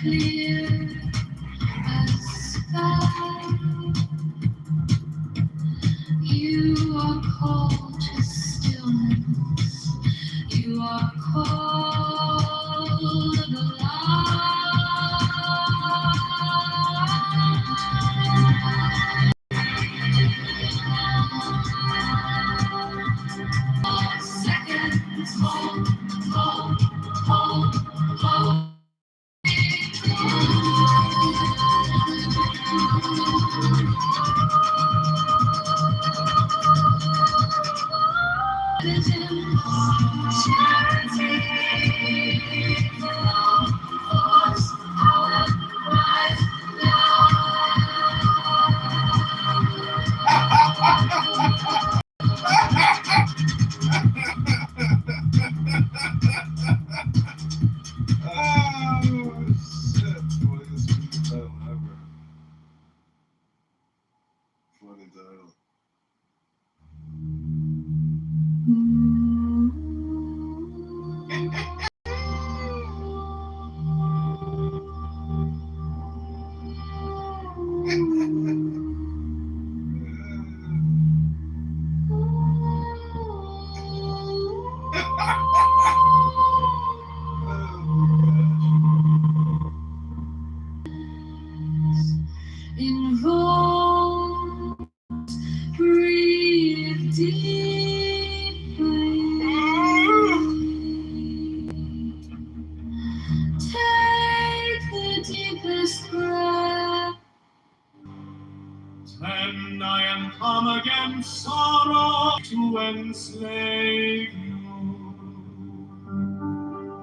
clear as sky. You are called to stillness. You are called alive. Seconds, hold, hold, hold, hold. Involve, breathe deeply. Take the deepest breath. Then I am come against sorrow to enslave you.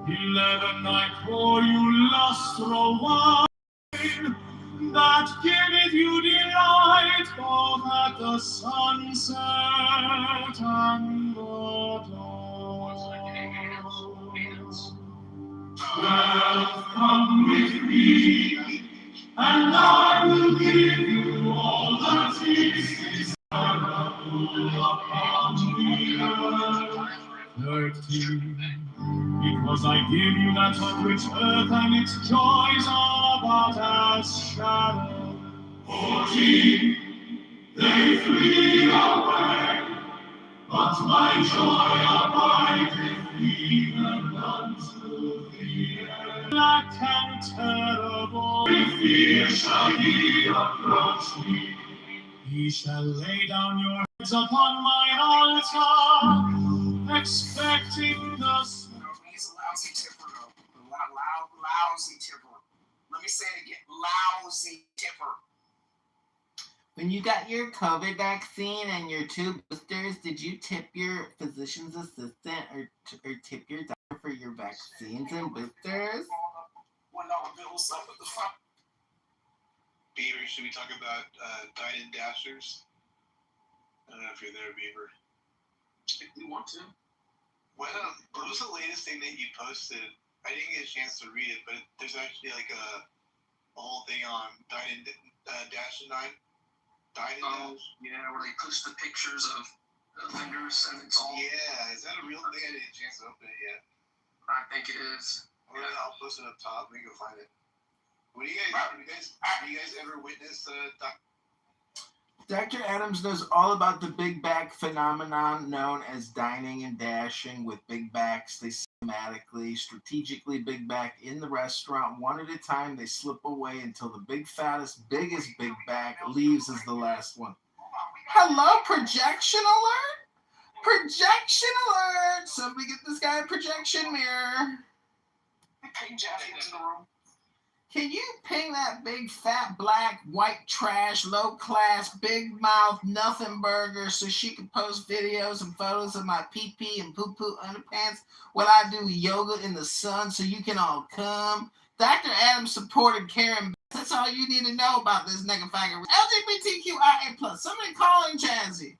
11, I call you lustral wine, that giveth you delight both at the sunset and the dawn. 12, come with me, and I will give you all the things that are upon the earth. 13, because I give you that of which earth and its joys are but as shadow. 14, they flee away, but my joy abideth even unto the end. Black and terrible, with fear shall ye approach me. Ye shall lay down your heads upon mine altar, expecting the... He's a lousy tipper, though. Lousy tipper. Let me say it again. Lousy tipper. When you got your COVID vaccine and your 2 boosters, did you tip your physician's assistant or tip your doctor for your vaccines and boosters? $1 bills up at the front. Beaver, should we talk about Dine and Dashers? I don't know if you're there, Beaver. If you want to. What was the latest thing that you posted? I didn't get a chance to read it, but there's actually like a whole thing on Dine and Dash and Dine. Dine and Dash? Yeah, where they push the pictures of offenders and it's all... Yeah, is that a real thing? I didn't get a chance to open it yet. I think it is. Yeah. I'll post it up top. We can go find it. What do you guys ever witness Dr. Adams knows all about the big back phenomenon known as dining and dashing with big backs. They systematically, strategically big back in the restaurant. One at a time, they slip away until the big fattest, biggest big back leaves as the last one. Hello, projection alert? Projection alert! Somebody get this guy a projection mirror. Ping Jackie into the room. Can you ping that big fat black white trash low class big mouth nothing burger so she can post videos and photos of my pee pee and poo poo underpants while I do yoga in the sun so you can all come? Dr. Adams supported Karen. That's all you need to know about this nigga faggot. LGBTQIA+. Somebody calling Jazzy.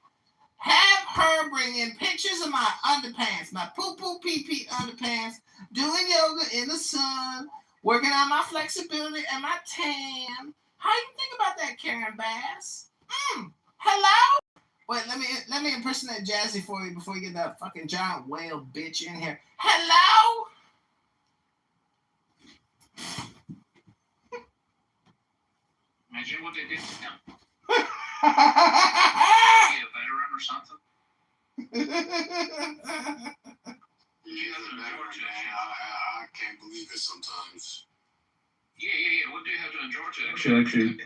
Have her bring in pictures of my underpants, my poo poo pee pee underpants, doing yoga in the sun, working on my flexibility and my tan. How you think about that, Karen Bass? Hello? Wait, let me impersonate Jazzy for you before you get that fucking giant whale bitch in here. Hello? what they did to him? Be a veteran or something? Yeah, I can't believe it sometimes. Yeah. What do you have to in Georgia? Actually,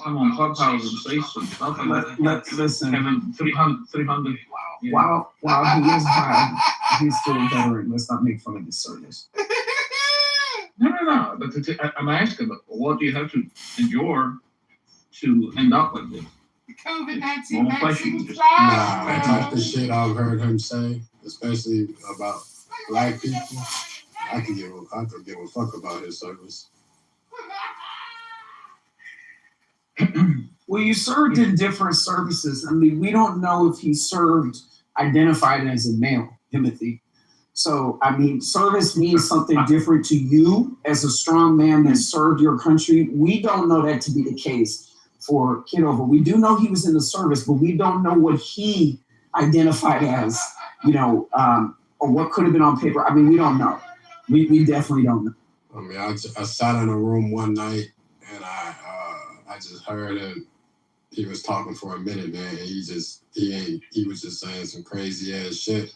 come on Clubhouse and say some stuff. Listen. Kevin, 300. Wow. While he is high, he's still a veteran. Let's not make fun of his service. No. But I'm asking, what do you have to endure to end up like this? COVID-19 More vaccine questions. Talk the shit I've heard him say, especially about black people. I could give a fuck about his service. Well, you served in different services. I mean, we don't know if he served identified as a male, Timothy. So, I mean, service means something different to you as a strong man that served your country. We don't know that to be the case for Kitover. We do know he was in the service, but we don't know what he identified as, or what could have been on paper. I mean, we don't know. We definitely don't know. I mean, I sat in a room one night and I just heard him. He was talking for a minute, man. And he was just saying some crazy ass shit.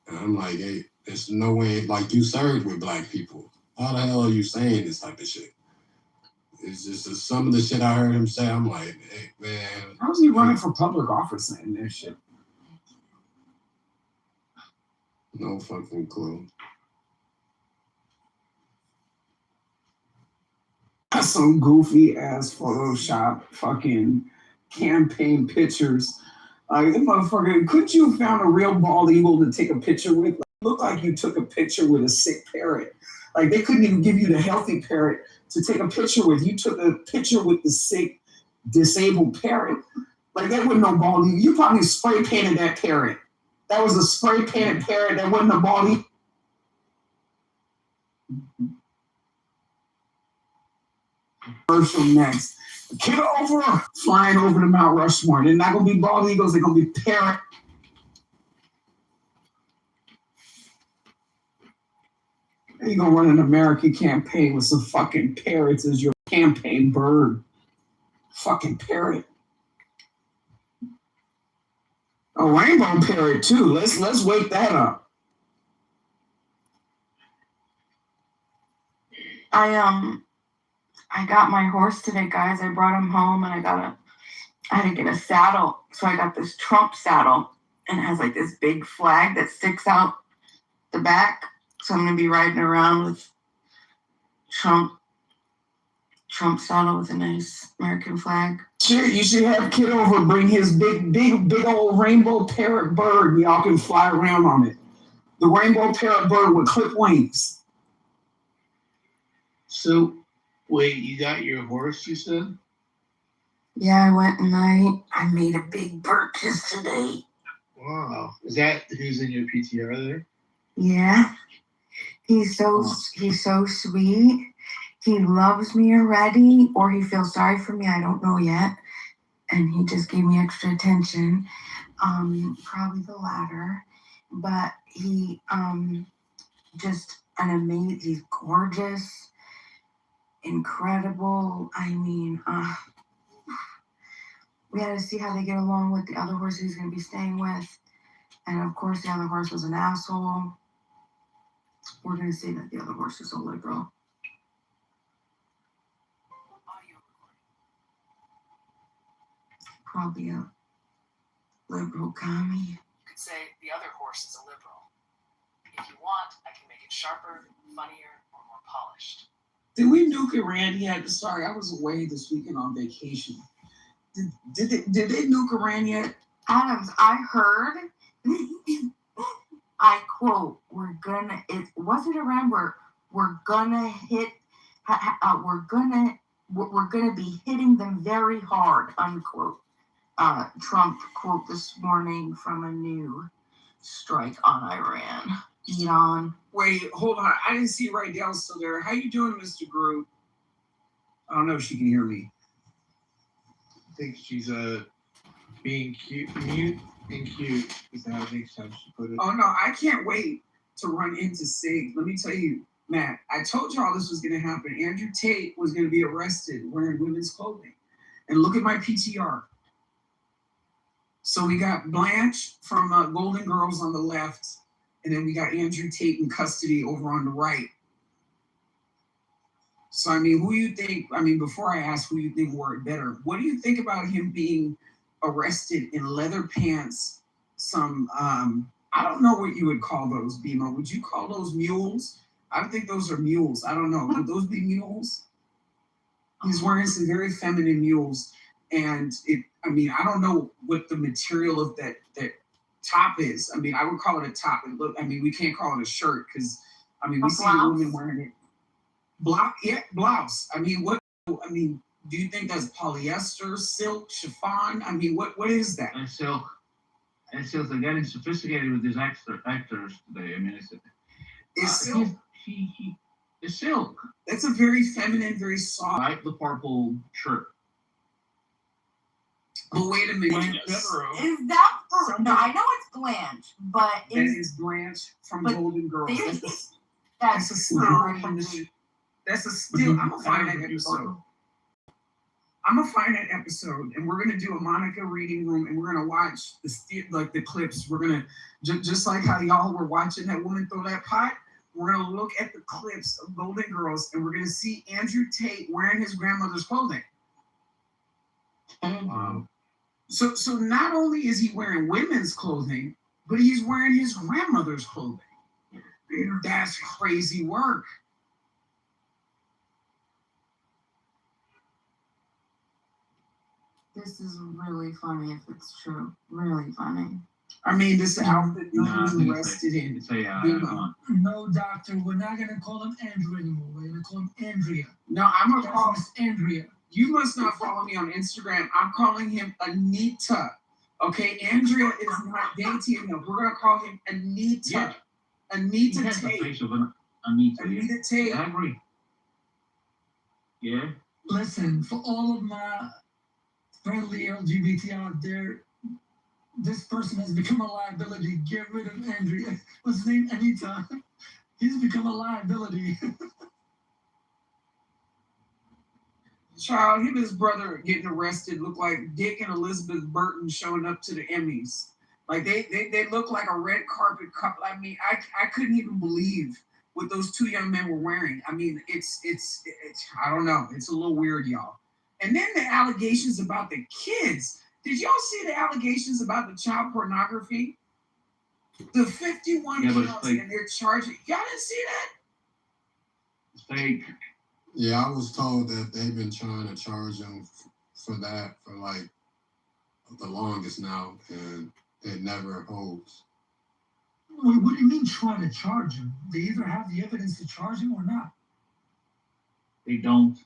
And I'm like, hey, there's no way, like, you served with black people. How the hell are you saying this type of shit? It's just some of the shit I heard him say. I'm like, hey, man. How's he running for public office saying that shit? No fucking clue. Some goofy ass Photoshop fucking campaign pictures. Like, motherfucker, couldn't you have found a real bald eagle to take a picture with? Like, it looked like you took a picture with a sick parrot. Like, they couldn't even give you the healthy parrot to take a picture with. You took a picture with the sick, disabled parrot. Like, that wasn't no bald eagle. You probably spray painted that parrot. That was a spray painted parrot. That wasn't a bald eagle. Commercial next. Kitover flying over to Mount Rushmore. They're not gonna be bald eagles. They're gonna be parrot. You're gonna run an American campaign with some fucking parrots as your campaign bird. Fucking parrot. A rainbow parrot too. Let's wake that up. I got my horse today, guys. I brought him home and I had to get a saddle. So I got this Trump saddle and it has like this big flag that sticks out the back. So I'm going to be riding around with Trump saddle with a nice American flag. Sure, you should have Kitover bring his big old rainbow parrot bird and y'all can fly around on it. The rainbow parrot bird with clip wings. So, wait, you got your horse, you said? Yeah, I went and I made a big purchase today. Wow. Is that who's in your PTR there? Yeah. He's so sweet. He loves me already, or he feels sorry for me. I don't know yet. And he just gave me extra attention. Probably the latter. But he just an amazing. He's gorgeous, incredible. I mean, we had to see how they get along with the other horse he's going to be staying with. And of course, the other horse was an asshole. We're going to say that the other horse is a liberal. Probably a liberal commie. You could say the other horse is a liberal. If you want, I can make it sharper, funnier, or more polished. Did we nuke Iran yet? Sorry, I was away this weekend on vacation. Did they nuke Iran yet? Adams, I heard, I quote, we're gonna be hitting them very hard, unquote. Trump quote this morning from a new strike on Iran. Wait, hold on. I didn't see Rydell still there. How you doing, Mr. Groot? I don't know if she can hear me. I think she's being mute and cute is how I think she put it. Oh no, I can't wait to run into Sig. Let me tell you, Matt, I told y'all this was going to happen. Andrew Tate was going to be arrested wearing women's clothing. And look at my PTR. So we got Blanche from Golden Girls on the left, and then we got Andrew Tate in custody over on the right. So, I mean, who you think, I mean, before I ask who you think wore it better, what do you think about him being arrested in leather pants, some, I don't know what you would call those, Bima. Would you call those mules? I don't think those are mules. I don't know. Would those be mules? He's wearing some very feminine mules. And I mean, I don't know what the material of that top is. I mean, I would call it a top. And look, I mean, we can't call it a shirt because, I mean, we see a woman wearing it. Blouse. I mean, do you think that's polyester, silk, chiffon? I mean, what is that? And silk. And silk. They're getting sophisticated with these actors today. I mean, It's silk. It's silk. That's a very feminine, very soft. I like the purple shirt. But wait a minute. Is that for? No, I know it's Blanche, but That is Blanche from Golden Girls. That's a still from the. That's a still. I'm gonna find that episode. And we're gonna do a Monica reading room, and we're gonna watch the clips. We're gonna just like how y'all were watching that woman throw that pot. We're gonna look at the clips of Golden Girls, and we're gonna see Andrew Tate wearing his grandmother's clothing. Wow. So not only is he wearing women's clothing, but he's wearing his grandmother's clothing. That's crazy work. This is really funny if it's true. Really funny. I mean, this outfit he was arrested in. No, doctor, we're not gonna call him Andrew anymore. We're gonna call him Andrea. No, I'm gonna call Miss Andrea. You must not follow me on Instagram. I'm calling him Anita. Okay, Andrea is not dainty enough. We're gonna call him Anita. Yeah. Anita He has the Tate. face of an Anita. Anita Tate. I agree. Yeah. Listen, for all of my friendly LGBT out there, this person has become a liability. Get rid of Andrea. What's his name? Anita. He's become a liability. Child, him and his brother getting arrested look like Dick and Elizabeth Burton showing up to the Emmys. Like they look like a red carpet couple. I mean, I couldn't even believe what those two young men were wearing. I mean, it's I don't know. It's a little weird, y'all. And then the allegations about the kids. Did y'all see the allegations about the child pornography? The 51 counts and they're charging. Y'all didn't see that? It's fake. Yeah, I was told that they've been trying to charge him for that for like the longest now, and it never holds. Wait, what do you mean trying to charge him? They either have the evidence to charge him or not. They don't.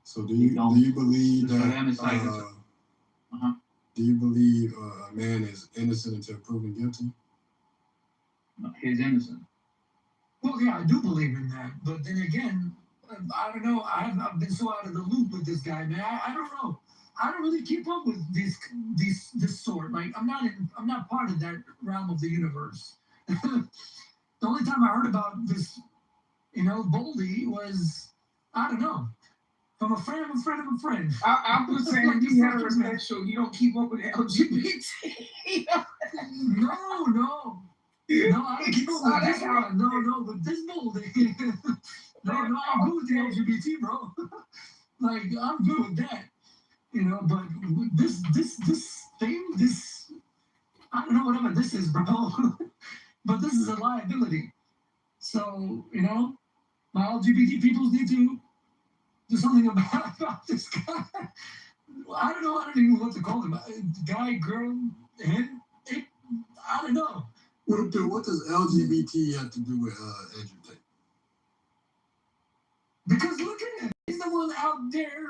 So do you believe that? Do you believe a man is innocent until proven guilty? No, he's innocent. Well, yeah, I do believe in that. But then again, I don't know. I've been so out of the loop with this guy, man. I don't know. I don't really keep up with this sort. Like I'm not part of that realm of the universe. The only time I heard about this, Boldy was, I don't know, from a friend of a friend of a friend. I was saying you heterosexual. You don't keep up with LGBT. No. No, I don't keep up with this one. No, but this Boldy. No, I'm good with the LGBT, bro. Like I'm good with that. But this thing, I don't know whatever this is, bro. But this is a liability. So, my LGBT peoples need to do something about this guy. I don't know. I don't even know what to call him. Guy, girl, him, it, I don't know. What does LGBT have to do with Andrew Tate? Because look at him. He's the one out there,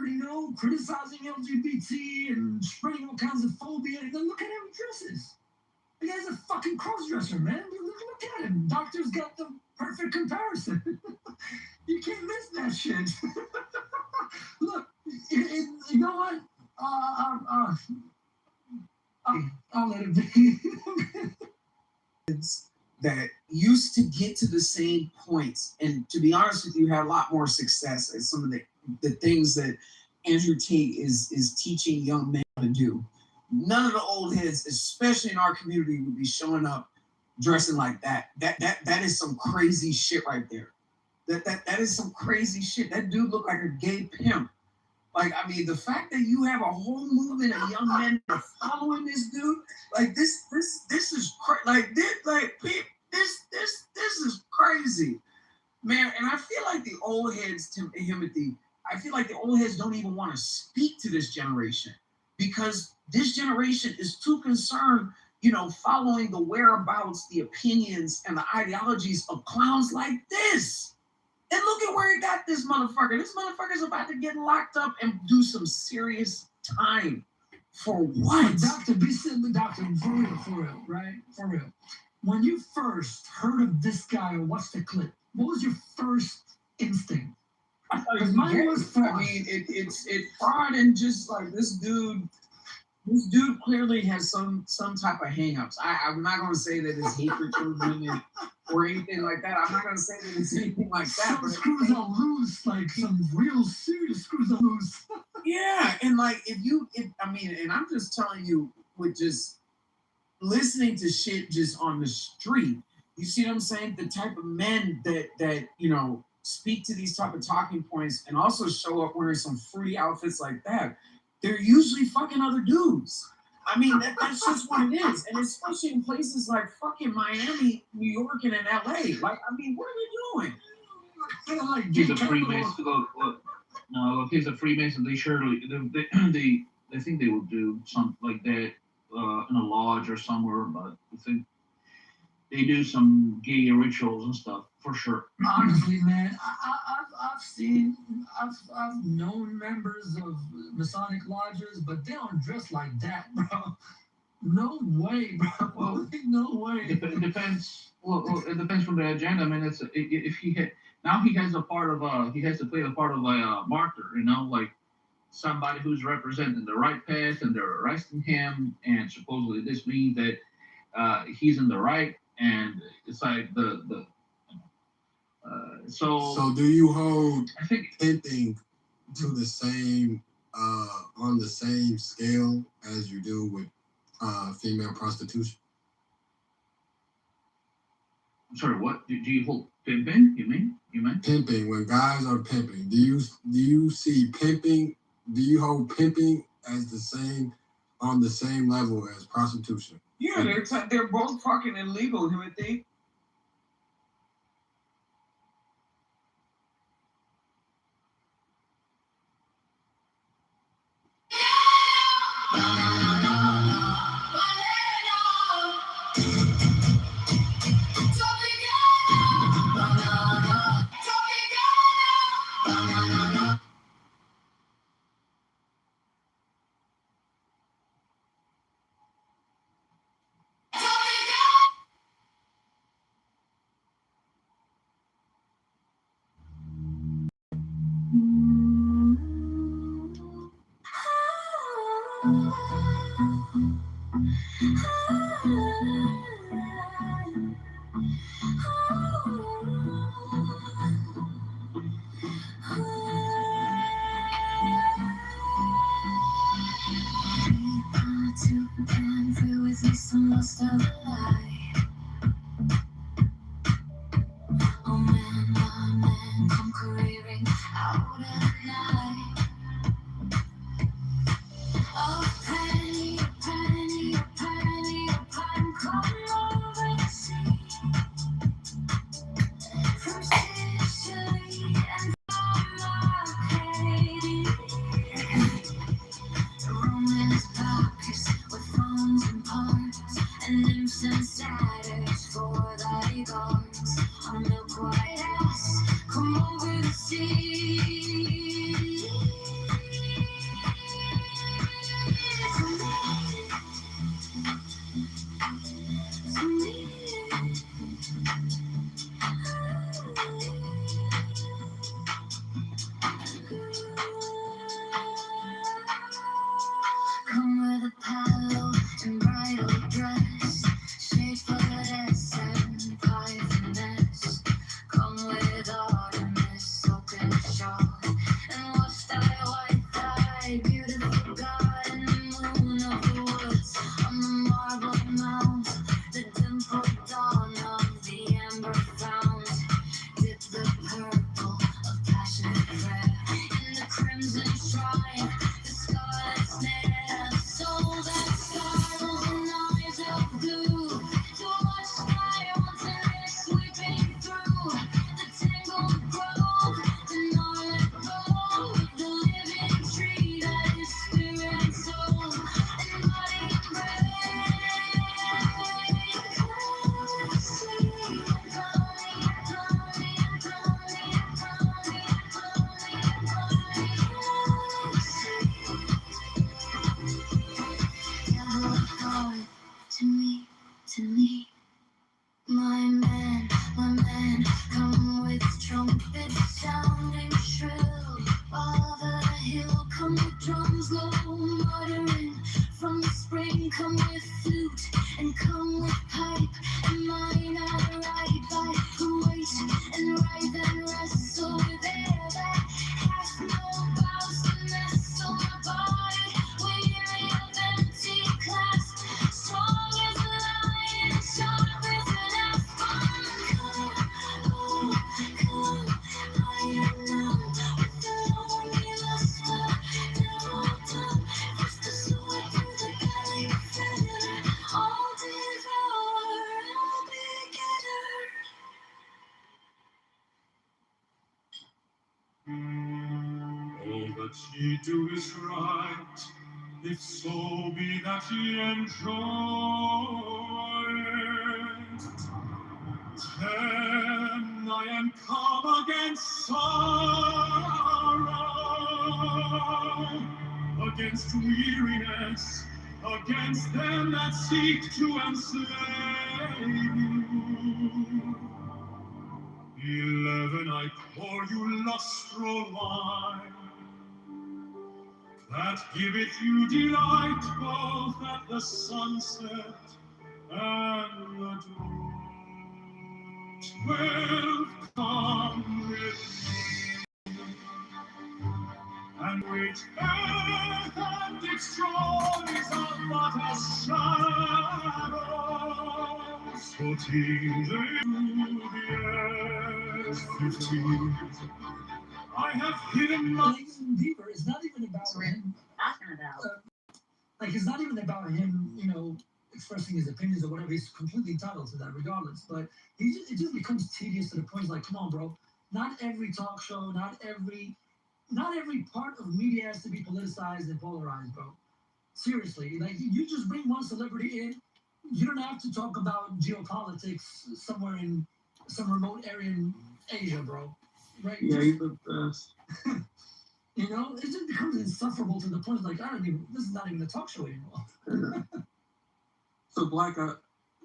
criticizing LGBT and spreading all kinds of phobia. And then look at how he dresses. The guy's a fucking cross-dresser, man. Look at him. Doctor's got the perfect comparison. You can't miss that shit. Look, you know what? I'll let it be. that used to get to the same points, and to be honest with you, had a lot more success at some of the things that Andrew Tate is teaching young men to do. None of the old heads, especially in our community, would be showing up dressing like that. That is some crazy shit right there. That is some crazy shit. That dude looked like a gay pimp. Like, I mean, the fact that you have a whole movement of young men that are following this dude, like this is this is crazy, man. And I feel like the old heads, Timothy, I feel like the old heads don't even want to speak to this generation because this generation is too concerned, following the whereabouts, the opinions, and the ideologies of clowns like this. And look at where he got this motherfucker. This motherfucker's about to get locked up and do some serious time. For what? Doctor, for real, right? For real. When you first heard of this guy or watched the clip, what was your first instinct? Because mine was fraud. I mean, it's fraud and just like this dude clearly has some type of hangups. I'm not going to say that it's hatred for women or anything like that. I'm not going to say that it's anything like that. Some screws are loose, like some real serious screws are loose. Yeah, and like and I'm just telling you, with just listening to shit just on the street, you see what I'm saying? The type of men that speak to these type of talking points and also show up wearing some fruity outfits like that. They're usually fucking other dudes. I mean, that's just what it is. And especially in places like fucking Miami, New York, and in LA. Like, I mean, what are they doing? He's a Freemason. No, if he's a Freemason, they surely, they think they would do something like that in a lodge or somewhere, but I think they do some gay rituals and stuff, for sure. Honestly, man, I've known members of Masonic lodges, but they don't dress like that, bro. No way, bro. Well, no way. It depends. Well, it depends from the agenda. I mean, if he had now he has to play the part of a martyr, like somebody who's representing the right path, and they're arresting him, and supposedly this means that he's in the right, and it's like So do you hold I think pimping to the same on the same scale as you do with female prostitution? Sorry, what do you hold pimping? You mean? Pimping, when guys are pimping, do you see pimping? Do you hold pimping as on the same level as prostitution? Yeah, they're both fucking illegal, you would think. can come with flute and come with pipe. Am I not right by who waits and writhe and wrestle there that has no bounds to nestle my body? Weary of empty class, strong as a lion, sharp as an aspen. Come, I am numb with the lonely luster. First the sword through the belly feather, all devour, all begetter. All that ye do is right, if so be that ye enjoy it. Then I am come against sorrow, against weariness, against them that seek to enslave you. 11, I pour you lustral wine, that giveth you delight both at the sunset and the dawn. 12, come with me, and which earth and destroys are but a shadow. 14, they do the earth. 15, I have hidden my... Like, Deeper, it's not even about him. Like, it's not even about him, you know, expressing his opinions or whatever. He's completely entitled to that, regardless. But it just becomes tedious to the point. It's like, come on, bro. Not every talk show, not every part of media has to be politicized and polarized, bro. Seriously, like, you just bring one celebrity in. You don't have to talk about geopolitics somewhere in some remote area in Asia, bro. Right? Yeah, he's the best. You know, it just becomes insufferable to the point like, this is not even a talk show anymore. So, Black,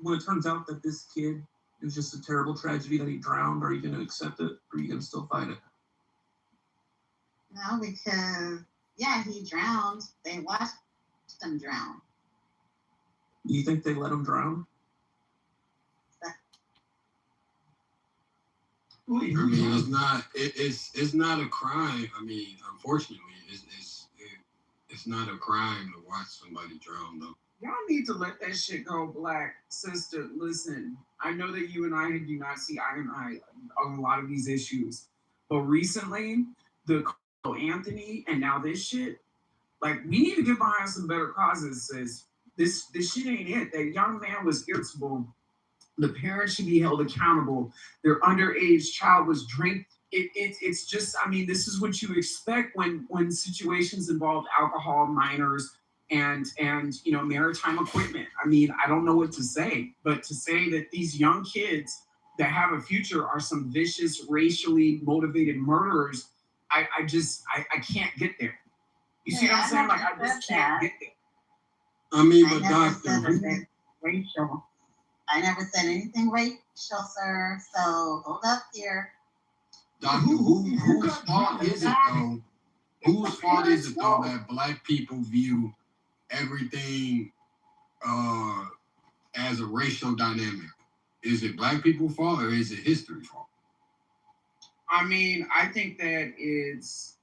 when it turns out that this kid, it was just a terrible tragedy that he drowned, are you going to accept it, or are you going to still fight it? No, because, yeah, he drowned. They watched him drown. You think they let him drown? I mean, it's not a crime. I mean, unfortunately, it's not a crime to watch somebody drown, though. Y'all need to let that shit go, Black sister. Listen, I know that you and I do not see eye to eye on a lot of these issues, but recently, the Anthony and now this shit, like, we need to get behind some better causes, sis. This shit ain't it. That young man was irritable. The parents should be held accountable. Their underage child was drinking. It's just, I mean, this is what you expect when situations involve alcohol, minors, and you know, maritime equipment. I mean, I don't know what to say, but to say that these young kids that have a future are some vicious, racially motivated murderers, I can't get there. You see what I'm saying? Like, I just can't get there. I mean, but Doctor, racial. I never said anything racial, sir. So hold up here. Doctor, whose fault is it though? Whose fault is it though that Black people view everything as a racial dynamic? Is it Black people's fault or is it history's fault? I mean, I think that it's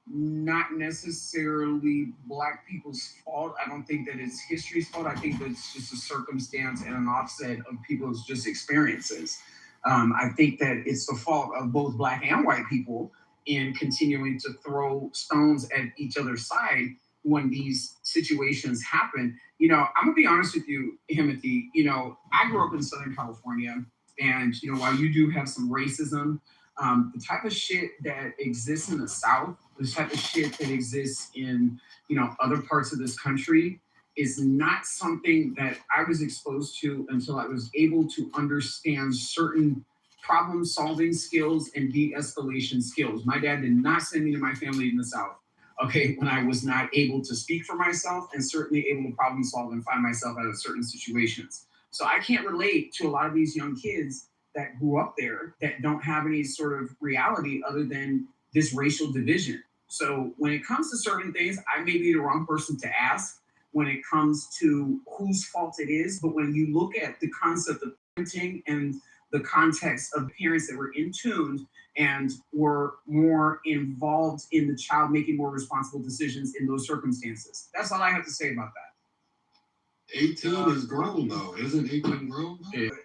not necessarily Black people's fault. I don't think that it's history's fault. I think that it's just a circumstance and an offset of people's just experiences. I think that it's the fault of both Black and white people in continuing to throw stones at each other's side when these situations happen. You know, I'm gonna be honest with you, Timothy. You know, I grew up in Southern California, and you know, while you do have some racism, the type of shit that exists in the South, the type of shit that exists in, you know, other parts of this country is not something that I was exposed to until I was able to understand certain problem-solving skills and de-escalation skills. My dad did not send me to my family in the South, okay, when I was not able to speak for myself and certainly able to problem solve and find myself out of certain situations. So I can't relate to a lot of these young kids that grew up there that don't have any sort of reality other than this racial division. So when it comes to certain things, I may be the wrong person to ask, when it comes to whose fault it is. But when you look at the concept of parenting and the context of parents that were in tune and were more involved in the child making more responsible decisions in those circumstances. That's all I have to say about that. 18 is grown though. Isn't 18 grown?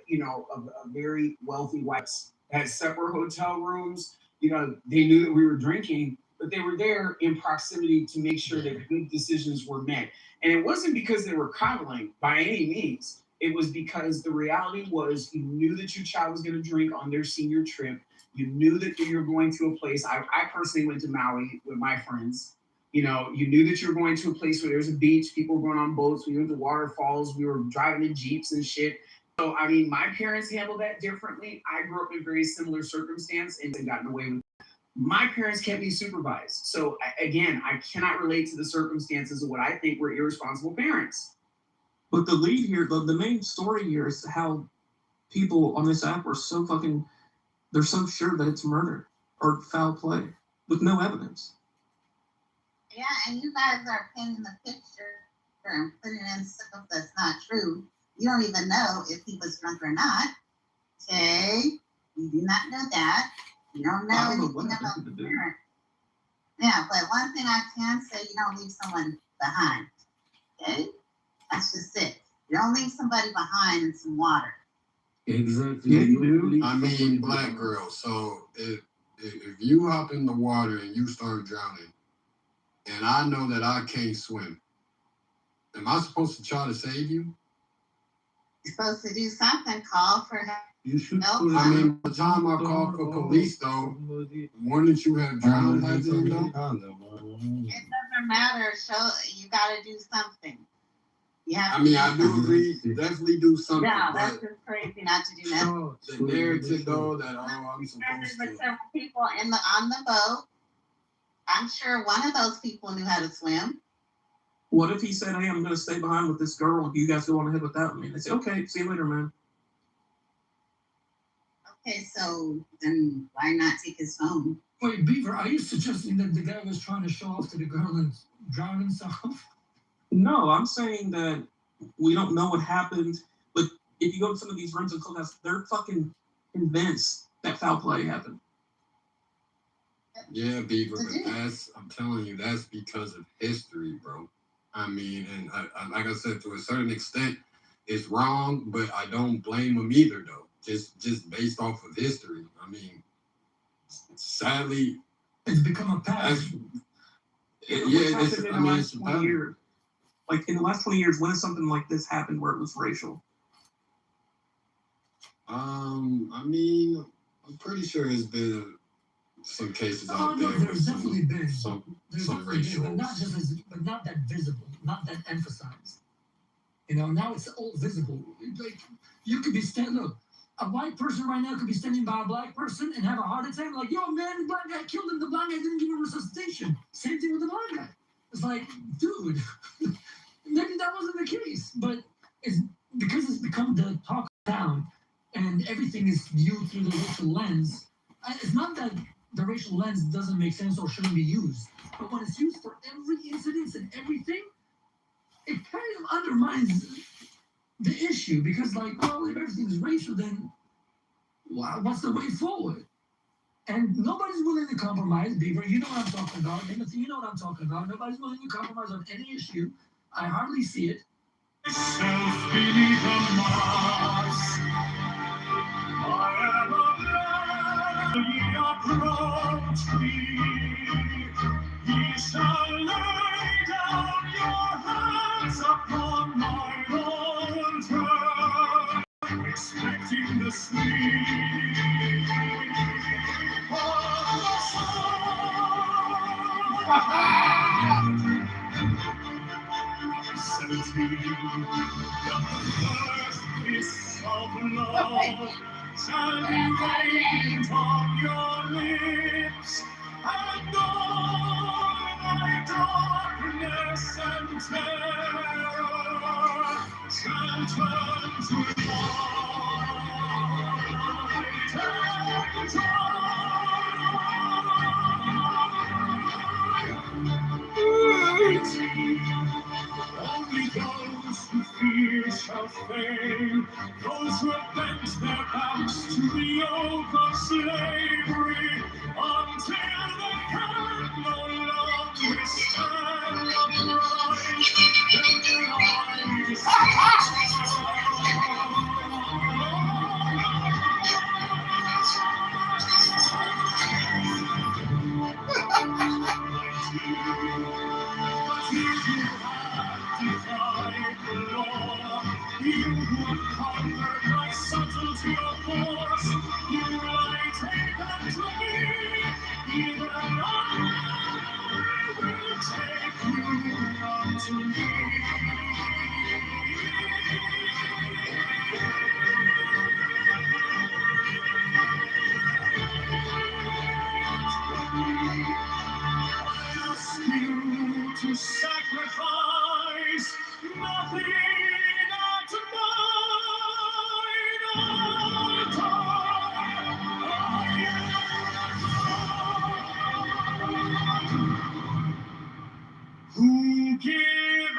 You know, a very wealthy white had separate hotel rooms. You know, they knew that we were drinking, but they were there in proximity to make sure that good decisions were met. And it wasn't because they were coddling by any means. It was because the reality was you knew that your child was going to drink on their senior trip. You knew that you were going to a place. I personally went to Maui with my friends. You know, you knew that you were going to a place where there's a beach, people were going on boats, we went to waterfalls, we were driving in Jeeps and shit. So, I mean, my parents handled that differently. I grew up in a very similar circumstance and gotten away with it. My parents kept me supervised. So, again, I cannot relate to the circumstances of what I think were irresponsible parents. But the lead here, the main story here is how people on this app are so fucking, they're so sure that it's murder or foul play with no evidence. Yeah, and you guys are painting the picture and putting in stuff that's not true. You don't even know if he was drunk or not. Okay? You do not know that. You don't know anything about the parent. Yeah, but one thing I can say, you don't leave someone behind. Okay? That's just it. You don't leave somebody behind in some water. Exactly. Yeah, you do. I mean, black girl. So if you hop in the water and you start drowning, and I know that I can't swim, am I supposed to try to save you? You're supposed to do something, call for help. You should. Nope. I mean, by the time I call for police, though, wouldn't you have drowned by then, though? It doesn't matter. You got to do something. You have I to mean, do I do something. agree, definitely do something. No, that's but just crazy not to do nothing. the narrative, though, that I'm There's supposed been to. several people on the boat. I'm sure one of those people knew how to swim. What if he said, hey, I'm going to stay behind with this girl and you guys go on ahead without me? They say, okay, see you later, man. Okay, so then why not take his phone? Wait, Beaver, are you suggesting that the guy was trying to show off to the girl and drown himself? No, I'm saying that we don't know what happened, but if you go to some of these rooms and clubhouses, they're fucking convinced that foul play happened. Yeah, Beaver, but I'm telling you, that's because of history, bro. I mean, and I like I said, to a certain extent, it's wrong, but I don't blame them either, though. Just based off of history. I mean, sadly, it's become a past. It's in the last 20 years. Like, in the last 20 years, when has something like this happened where it was racial? I mean, I'm pretty sure there's been some cases out no, there. There's definitely been some definitely racial, been, but not that visible, not that emphasized. You know, now it's all visible. Like, you could be look, a white person right now could be standing by a black person and have a heart attack. Like, yo, man, the black guy killed him. The black guy didn't give him resuscitation. Same thing with the black guy. It's like, dude, maybe that wasn't the case, but it's because it's become the talk of town and everything is viewed through the racial lens. It's not that the racial lens doesn't make sense or shouldn't be used, but when it's used for every incident and everything, it kind of undermines the issue because, like, well, if everything is racial, then what's the way forward? And nobody's willing to compromise, Beaver. You know what I'm talking about. Timothy, you know what I'm talking about. Nobody's willing to compromise on any issue. I hardly see it. Self beneath a mask, I am a man. Ye approach me, ye shall lay down your hands upon my altar, expecting the sweet of the sun. 17, the first kiss of love shall be laid on your lips, and all thy darkness and terror shall turn to light and joy. Only shall fail. Those who have bent their backs to the yoke of slavery until they can no longer stand upright, then rise. But if you have defied the law, you who have conquered by subtlety or force, you lie taken to me, even I will take you unto me. I ask you to sacrifice nothing at mine altar. Who giveth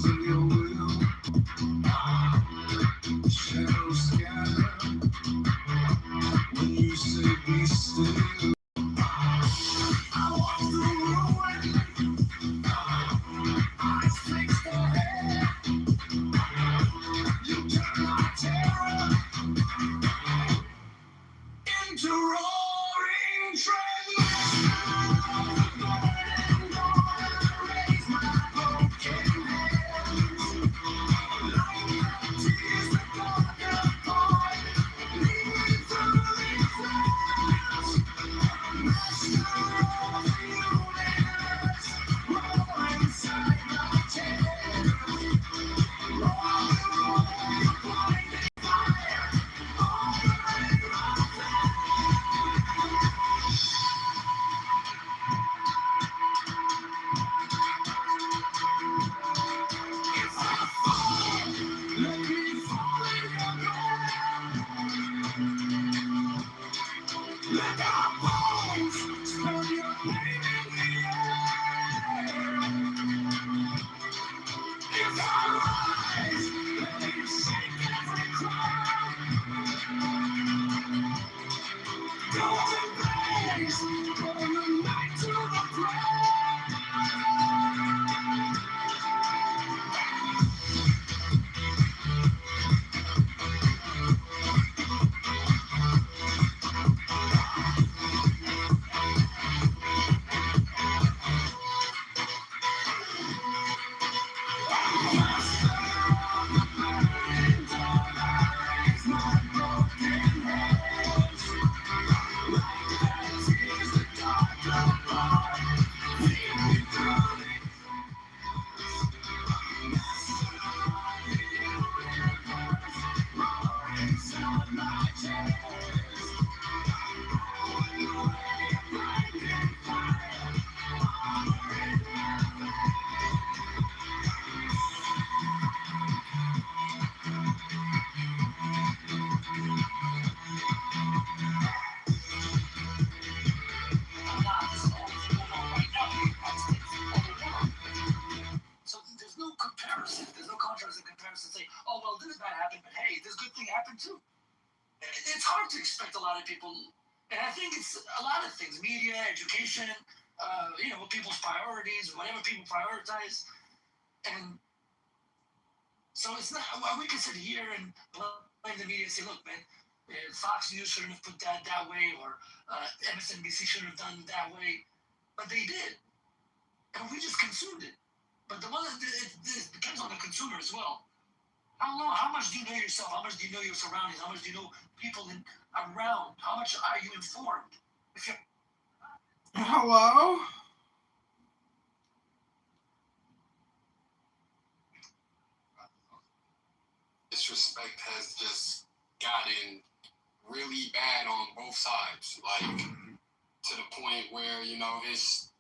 in your will. Shadows scatter when you say be still. I walk through ruin, eyes fixed ahead. You turn my terror into roaring tremors. Burning dawn, raise my broken hands. Like tears that dark apart, lead me through these lands. Master of the universe, roar inside my chest. Roar, roar, your blinding fire, over my If I fall, let me fall in your ground. Let our bones spell your name in the air. If I rise, let it shake every crowd. Go to blaze, burn the night to the ground. So there's no comparison. There's no contrast in comparison. Say, oh well, this bad happened, but hey, this good thing happened too. It's hard to expect a lot of people, and I think it's a lot of things: media, education, people's priorities, whatever people prioritize, and so it's not. We can sit here and blame the media and say, look, man, Fox News shouldn't have put that way, or MSNBC shouldn't have done it that way, but they did, and we just consumed it. But the one that it depends on the consumer as well. How much do you know yourself? How much do you know your surroundings? How much do you know people around? How much are you informed? Hello? Disrespect has just gotten really bad on both sides. Like, to the point where, it's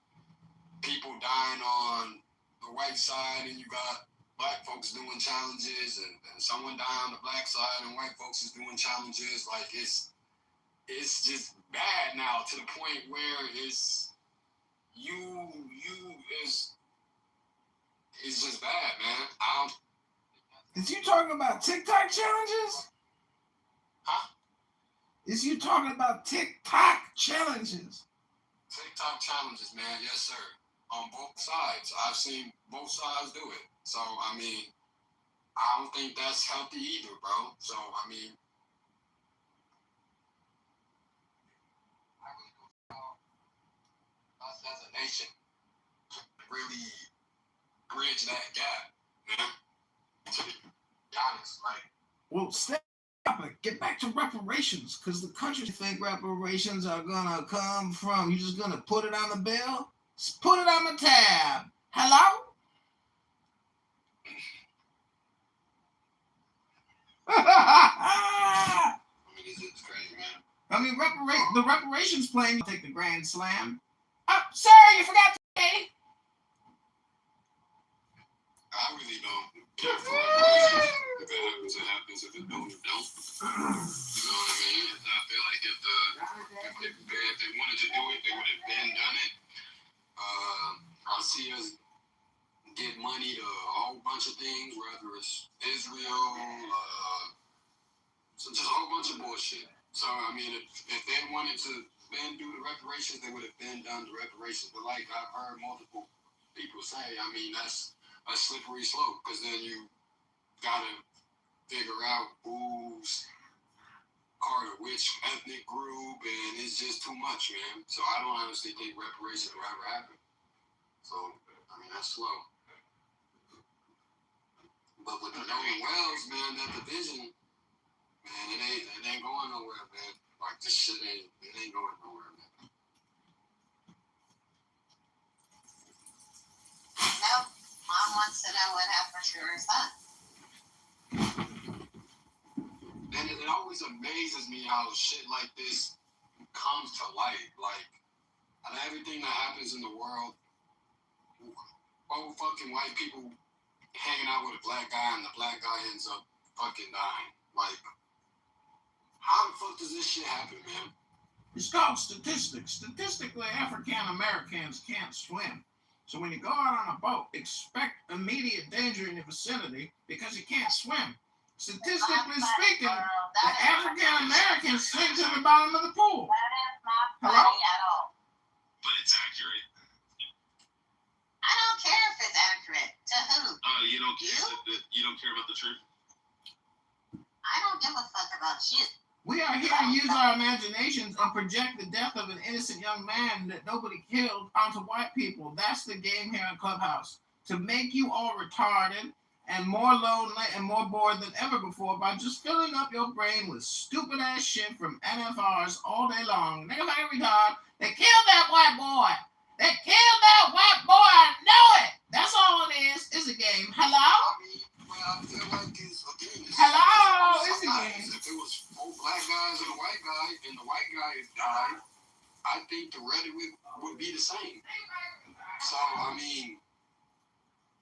people dying on the white side and you got black folks doing challenges and someone dying on the black side and white folks is doing challenges. Like, it's just bad now to the point where it's just bad, man. Is you talking about TikTok challenges? Huh? Is you talking about TikTok challenges? TikTok challenges, man. Yes, sir. On both sides. I've seen both sides do it. So, I don't think that's healthy either, bro. So, us as a nation really bridge that gap, man. To be honest, well, step it. Get back to reparations, because the countries think reparations are gonna come from. You're just gonna put it on the bill. Just put it on the tab. Hello. it's crazy, man. The reparations plan. Take the Grand Slam. Oh, sir, you forgot to pay. I really don't care for reparations. If it happens, it happens. If it don't, it don't. You know what I mean? I feel like if they wanted to do it, they would have been done it. I see us give money to a whole bunch of things, whether it's Israel, so just a whole bunch of bullshit. So, I mean, if they wanted to then do the reparations, they would have then done the reparations. But like I've heard multiple people say, I mean, that's a slippery slope, because then you got to figure out who's part of which ethnic group, and it's just too much, man. So I don't honestly think reparations will ever happen. So, I mean, that's slow. But with the Nolan Wells, man, that division, man, it ain't going nowhere, man. Like, this shit ain't going nowhere, man. Nope. Mom wants to know what happened to her son. And it always amazes me how shit like this comes to light. Like, out of everything that happens in the world, old fucking white people hanging out with a black guy, and the black guy ends up fucking dying. Like, how the fuck does this shit happen, man? It's called statistics. Statistically, African Americans can't swim. So when you go out on a boat, expect immediate danger in your vicinity because you can't swim. Statistically speaking, the African Americans sink to the bottom of the pool. That is not Hello? funny at all. But it's accurate. I don't care if it's accurate. To who? You don't care. You don't care about the truth. I don't give a fuck about you. We are here to use our imaginations and project the death of an innocent young man that nobody killed onto white people. That's the game here in Clubhouse. To make you all retarded and more lonely and more bored than ever before by just filling up your brain with stupid ass shit from NFRs all day long. Nigga like a retard. They killed that white boy. They killed that white boy. I know it. That's all it is. It's a game. Hello? I mean, well, I feel like it's Hello? It's a game. If it was 4 black guys and a white guy, and the white guy died, I think the rhetoric would be the same. So, I mean,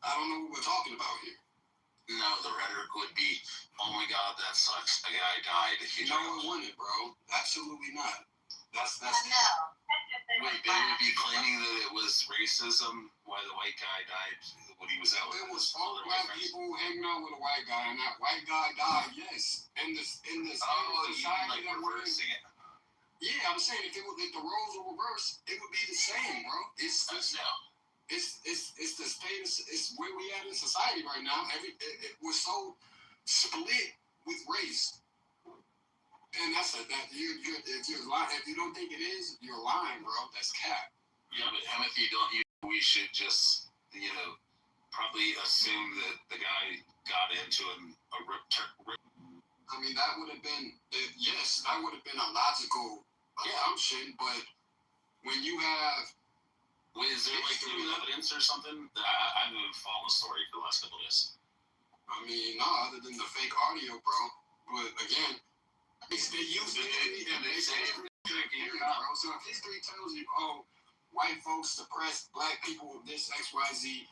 I don't know what we're talking about here. No, the rhetoric would be, oh my god, that sucks. A guy died. No, it wouldn't, bro. Absolutely not. That's No. Wait, they would be claiming that it was racism why the white guy died when he was out with It was his 4 other black white friends. people hanging out with a white guy, and that white guy died. Yes, in this Oh, you mean society like that we're in. reversing it? Yeah, I'm saying if the roles were reversed, it would be the same, bro. It's the status. It's where we at in society right now. We're so split with race, and that's if you're lying. If you don't think it is, you're lying, bro. That's cap. Yeah, but Timothy, don't you? We should just, probably assume that the guy got into a I mean, that would have been yes, that would have been a logical assumption. But when you have is there like new evidence or something? I haven't followed the story for the last couple of days. I mean, no, other than the fake audio, bro. But again, they use it and they say bro. So if history tells you, oh, white folks suppressed black people, this XYZ,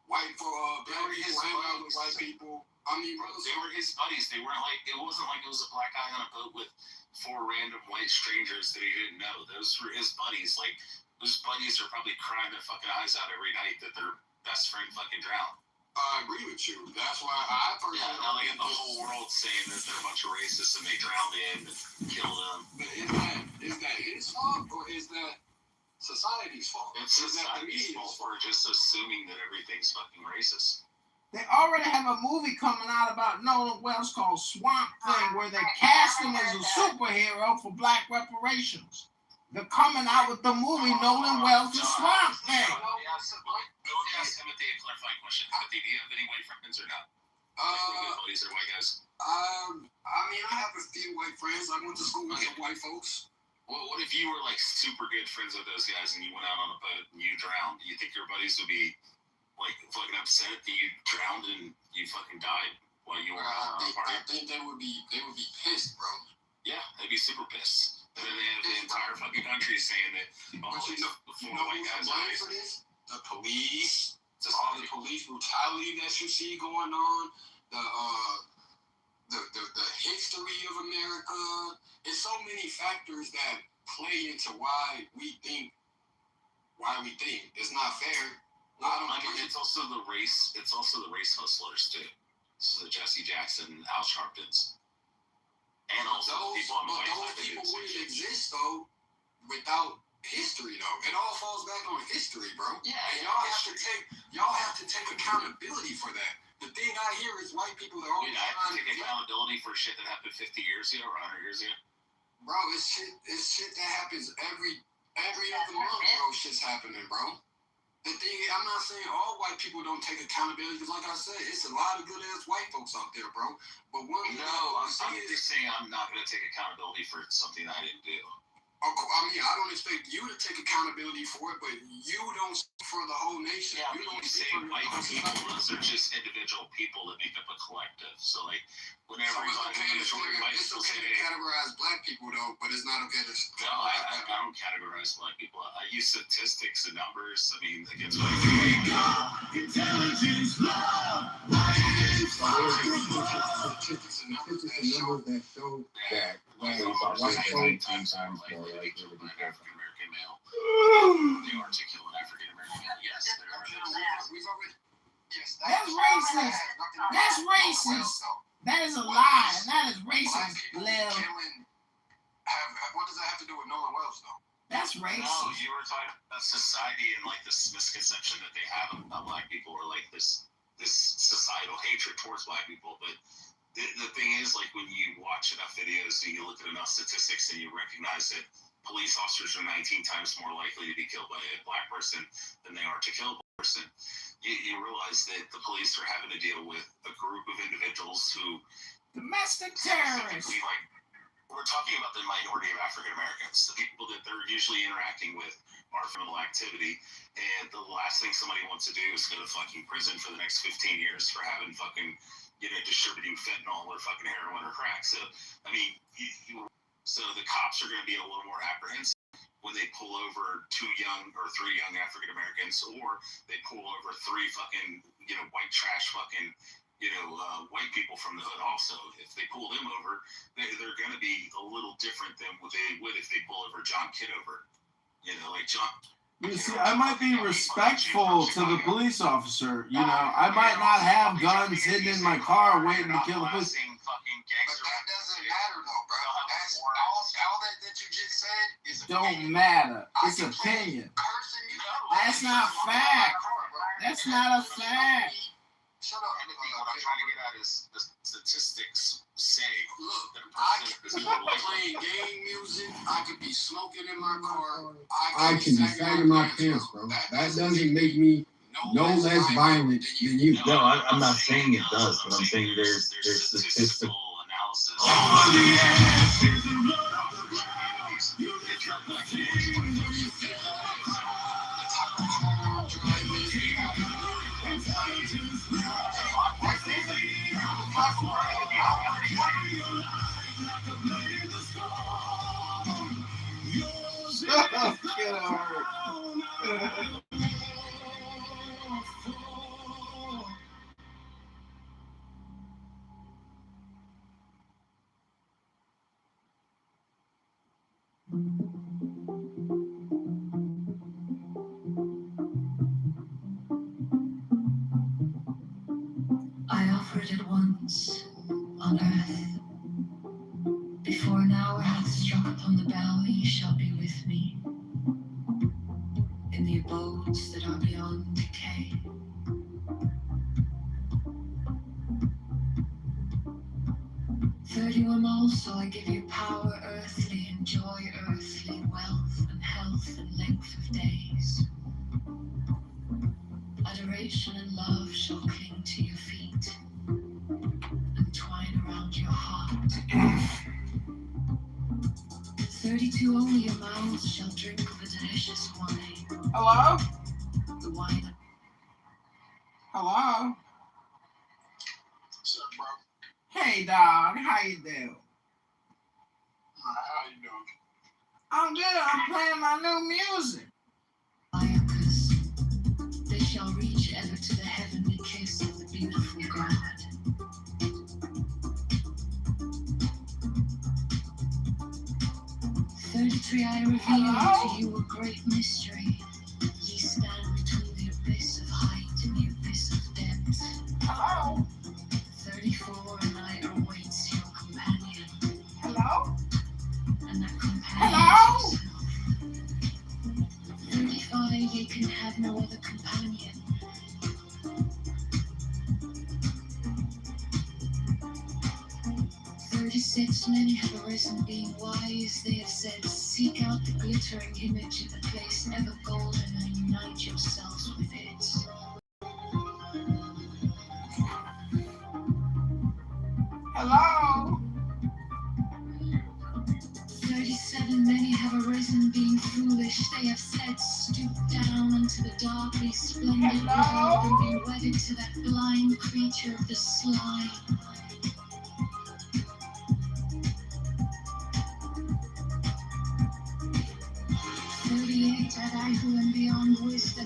black people hang out with white people. I mean, bro, they were his buddies. They weren't like, it wasn't like it was a black guy on a boat with 4 random white strangers that he didn't know. Those were his buddies. Like, those buddies are probably crying their fucking eyes out every night that their best friend fucking drowned. I agree with you. That's why I personally. Yeah, now they get the whole world saying that they're a bunch of racists and they drowned him and killed him. But is that his fault or is that society's fault? It's society's fault for just assuming that everything's fucking racist. They already have a movie coming out about Nolan Wells called Swamp Thing, where they cast him as a superhero for black reparations. They're coming out with the movie Nolan Wells' The Swamp Thing. Let me ask Timothy a clarifying question. Timothy, do you have any white friends or not? Buddies or white guys? I mean, I have a few white friends. I went to school with some white folks. Well, what if you were like super good friends with those guys and you went out on a boat and you drowned? Do you think your buddies would be like fucking upset that you drowned and you fucking died while you were on a party? I think they would be pissed, bro. Yeah, they'd be super pissed. And then they have the entire fucking country saying that But you know who's to blame for this? The police. All the police brutality that you see going on. The history of America. It's so many factors that play into why we think it's not fair I mean, it's also the race. It's also the race hustlers too. So Jesse Jackson, Al Sharptons, and also people on the white side. Those people wouldn't exist though without history though. It all falls back on history, bro. Yeah, and y'all have to take accountability for that. The thing I hear is white people are always I have to take accountability for shit that happened 50 years ago or 100 years ago. Bro, it's shit that happens every other month, bro. Shit's happening, bro. The thing, I'm not saying all white people don't take accountability, because like I said, it's a lot of good ass white folks out there, bro. But one thing I'm just saying I'm not going to take accountability for something I didn't do. I mean, I don't expect you to take accountability for it, but you don't speak for the whole nation. Yeah, you don't say white people, those are just individual people that make up a collective. So, like, whenever it's okay to categorize black people, though, but it's not okay to... No, I don't categorize black people. I use statistics and numbers. I mean, against white people. Intelligence, love, Statistics and numbers that show that white folks 19 times more likely to be African American male. The articulate African American male. Yes, there are those. That's racist. That's racist. That is a lie. That is racist, Lil. What does that have to do with Nolan Wells, though? That's racist. No, you were talking about society and like this misconception that they have about black people, or like this societal hatred towards black people. But the thing is, like, when you watch enough videos and you look at enough statistics and you recognize that police officers are 19 times more likely to be killed by a black person than they are to kill a black person, you realize that the police are having to deal with a group of individuals who... Domestic terrorists. Like, we're talking about the minority of African Americans, the people that they're usually interacting with are criminal activity, and the last thing somebody wants to do is go to fucking prison for the next 15 years for having fucking... distributing fentanyl or fucking heroin or crack. So, I mean, so the cops are going to be a little more apprehensive when they pull over 3 young African Americans, or they pull over 3 fucking, white trash fucking, white people from the hood also. If they pull them over, they're going to be a little different than what they would if they pull over John Kitover. Like John... You see, I might be respectful to the police officer. I might not have guns hidden in my car waiting to kill the police. But that doesn't matter, though, bro. That's all that you just said is Don't matter. It's opinion. That's not fact. That's not a fact. Shut up. What I'm trying to get at is the statistics say, look, I could be playing game music. I could be smoking in my car. I can be sagging my pants, bro. That doesn't make me no less violent than you. No, I'm not saying it does, but I'm saying there's statistical analysis. Get over it. I offered it once on earth. Before an hour hath struck upon the bell, ye shall be with me in the abodes that are beyond decay. "31 also I give you power earthly, and joy earthly, wealth and health and length of days. Adoration and love shall cling to your feet and twine around your heart. 32 only your mouths shall drink the delicious wine. Hello? The wine. Hello? What's up, bro? Hey, dog. How you doing? How you doing? I'm good. I'm playing my new music. They shall reach ever to the heavenly kiss of the beautiful God. 33 I reveal to you a great mystery. Ye stand between the abyss of 36, many have arisen being wise. They have said, seek out the glittering image of the place ever golden and unite yourselves with it. Hello? 37, many have arisen being foolish. They have said, stoop down into the darkly splendid world and be wedded to that blind creature of the slime. 38, and I who am beyond wisdom.